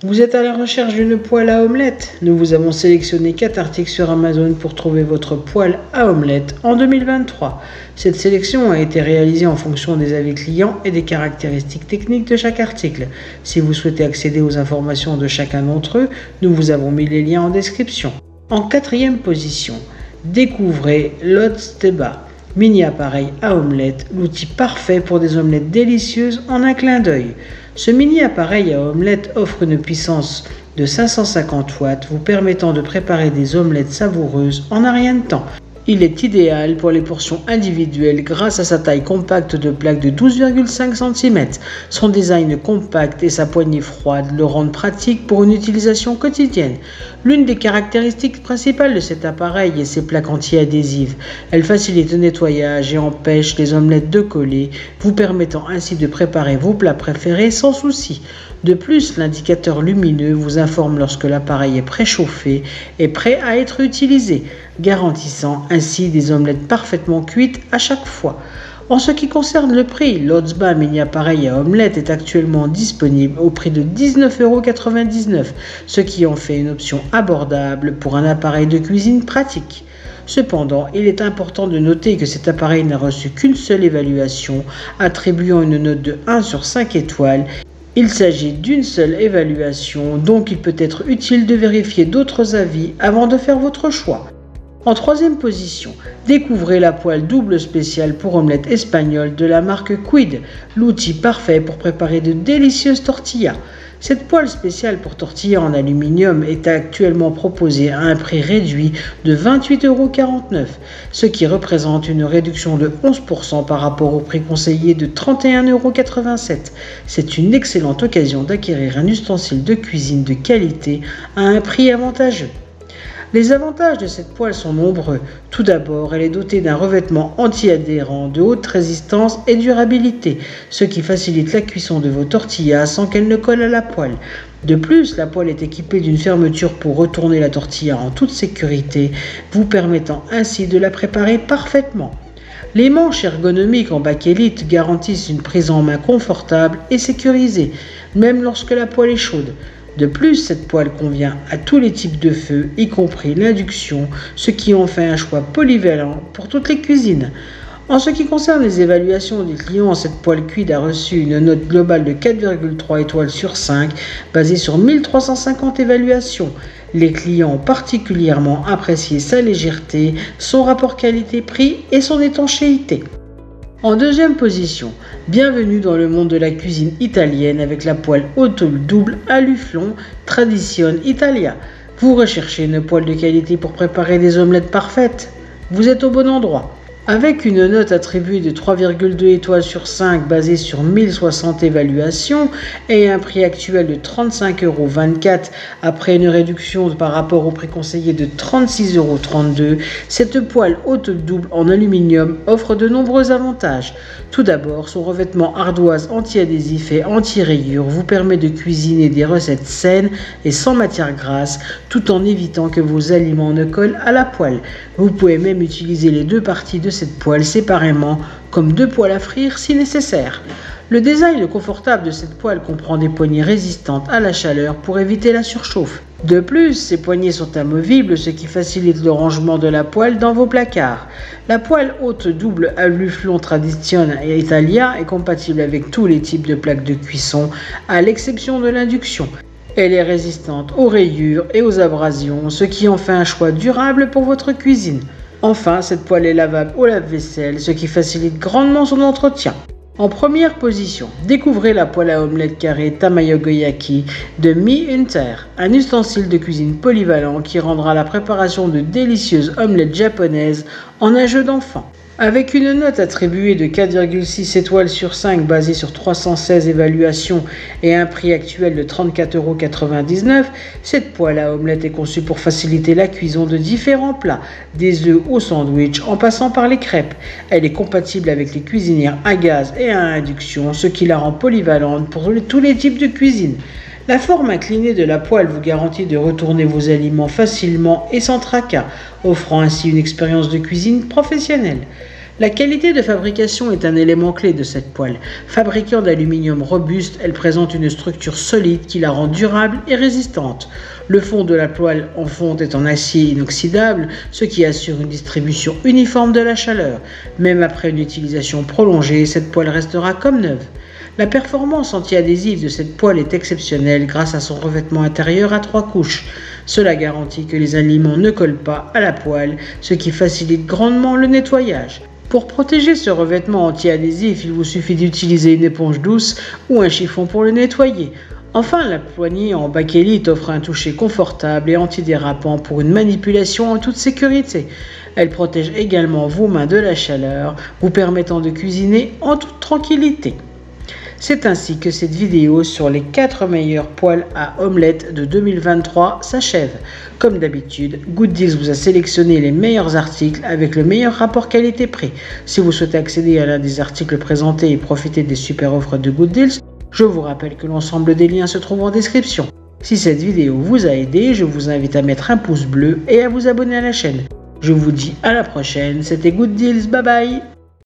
Vous êtes à la recherche d'une poêle à omelette? Nous vous avons sélectionné 4 articles sur Amazon pour trouver votre poêle à omelette en 2023. Cette sélection a été réalisée en fonction des avis clients et des caractéristiques techniques de chaque article. Si vous souhaitez accéder aux informations de chacun d'entre eux, nous vous avons mis les liens en description. En 4e position, découvrez l'Otsteba. Mini appareil à omelette, l'outil parfait pour des omelettes délicieuses en un clin d'œil. Ce mini appareil à omelette offre une puissance de 550 watts, vous permettant de préparer des omelettes savoureuses en un rien de temps. Il est idéal pour les portions individuelles grâce à sa taille compacte de plaque de 12,5 cm. Son design compact et sa poignée froide le rendent pratique pour une utilisation quotidienne. L'une des caractéristiques principales de cet appareil est ses plaques anti-adhésives. Elles facilitent le nettoyage et empêchent les omelettes de coller, vous permettant ainsi de préparer vos plats préférés sans souci. De plus, l'indicateur lumineux vous informe lorsque l'appareil est préchauffé et prêt à être utilisé, garantissant ainsi des omelettes parfaitement cuites à chaque fois. En ce qui concerne le prix, l'Otsteba mini appareil à omelette est actuellement disponible au prix de 19,99 €, ce qui en fait une option abordable pour un appareil de cuisine pratique. Cependant, il est important de noter que cet appareil n'a reçu qu'une seule évaluation, attribuant une note de 1 sur 5 étoiles. Il s'agit d'une seule évaluation, donc il peut être utile de vérifier d'autres avis avant de faire votre choix. En 3e position, découvrez la poêle double spéciale pour omelette espagnole de la marque Quid, l'outil parfait pour préparer de délicieuses tortillas. Cette poêle spéciale pour tortillas en aluminium est actuellement proposée à un prix réduit de 28,49 €, ce qui représente une réduction de 11% par rapport au prix conseillé de 31,87 €. C'est une excellente occasion d'acquérir un ustensile de cuisine de qualité à un prix avantageux. Les avantages de cette poêle sont nombreux. Tout d'abord, elle est dotée d'un revêtement anti-adhérent de haute résistance et durabilité, ce qui facilite la cuisson de vos tortillas sans qu'elles ne collent à la poêle. De plus, la poêle est équipée d'une fermeture pour retourner la tortilla en toute sécurité, vous permettant ainsi de la préparer parfaitement. Les manches ergonomiques en bakélite garantissent une prise en main confortable et sécurisée, même lorsque la poêle est chaude. De plus, cette poêle convient à tous les types de feu, y compris l'induction, ce qui en fait un choix polyvalent pour toutes les cuisines. En ce qui concerne les évaluations des clients, cette poêle Quid a reçu une note globale de 4,3 étoiles sur 5, basée sur 1350 évaluations. Les clients ont particulièrement apprécié sa légèreté, son rapport qualité-prix et son étanchéité. En 2e position, bienvenue dans le monde de la cuisine italienne avec la poêle auto double Aluflon Tradizione Italia. Vous recherchez une poêle de qualité pour préparer des omelettes parfaites? Vous êtes au bon endroit. Avec une note attribuée de 3,2 étoiles sur 5 basée sur 1060 évaluations et un prix actuel de 35,24 € après une réduction par rapport au prix conseillé de 36,32 €, cette poêle haute double en aluminium offre de nombreux avantages. Tout d'abord, son revêtement ardoise anti-adhésif et anti-rayures vous permet de cuisiner des recettes saines et sans matière grasse tout en évitant que vos aliments ne collent à la poêle. Vous pouvez même utiliser les deux parties de cette poêle séparément comme 2 poêles à frire si nécessaire. Le design confortable de cette poêle comprend des poignées résistantes à la chaleur pour éviter la surchauffe. De plus, ces poignées sont amovibles, ce qui facilite le rangement de la poêle dans vos placards. La poêle haute double Aluflon Tradizione Italia est compatible avec tous les types de plaques de cuisson, à l'exception de l'induction. Elle est résistante aux rayures et aux abrasions, ce qui en fait un choix durable pour votre cuisine. Enfin, cette poêle est lavable au lave-vaisselle, ce qui facilite grandement son entretien. En 1re position, découvrez la poêle à omelette carrée Tamagoyaki de Mi Hunter, un ustensile de cuisine polyvalent qui rendra la préparation de délicieuses omelettes japonaises en un jeu d'enfant. Avec une note attribuée de 4,6 étoiles sur 5 basée sur 316 évaluations et un prix actuel de 34,99 €, cette poêle à omelette est conçue pour faciliter la cuisson de différents plats, des œufs au sandwich en passant par les crêpes. Elle est compatible avec les cuisinières à gaz et à induction, ce qui la rend polyvalente pour tous les types de cuisine. La forme inclinée de la poêle vous garantit de retourner vos aliments facilement et sans tracas, offrant ainsi une expérience de cuisine professionnelle. La qualité de fabrication est un élément clé de cette poêle. Fabriquée en aluminium robuste, elle présente une structure solide qui la rend durable et résistante. Le fond de la poêle en fonte est en acier inoxydable, ce qui assure une distribution uniforme de la chaleur. Même après une utilisation prolongée, cette poêle restera comme neuve. La performance anti-adhésive de cette poêle est exceptionnelle grâce à son revêtement intérieur à 3 couches. Cela garantit que les aliments ne collent pas à la poêle, ce qui facilite grandement le nettoyage. Pour protéger ce revêtement anti-adhésif, il vous suffit d'utiliser une éponge douce ou un chiffon pour le nettoyer. Enfin, la poignée en bakélite offre un toucher confortable et antidérapant pour une manipulation en toute sécurité. Elle protège également vos mains de la chaleur, vous permettant de cuisiner en toute tranquillité. C'est ainsi que cette vidéo sur les 4 meilleures poêles à omelette de 2023 s'achève. Comme d'habitude, Good Deals vous a sélectionné les meilleurs articles avec le meilleur rapport qualité-prix. Si vous souhaitez accéder à l'un des articles présentés et profiter des super offres de Good Deals, je vous rappelle que l'ensemble des liens se trouve en description. Si cette vidéo vous a aidé, je vous invite à mettre un pouce bleu et à vous abonner à la chaîne. Je vous dis à la prochaine, c'était Good Deals, bye bye!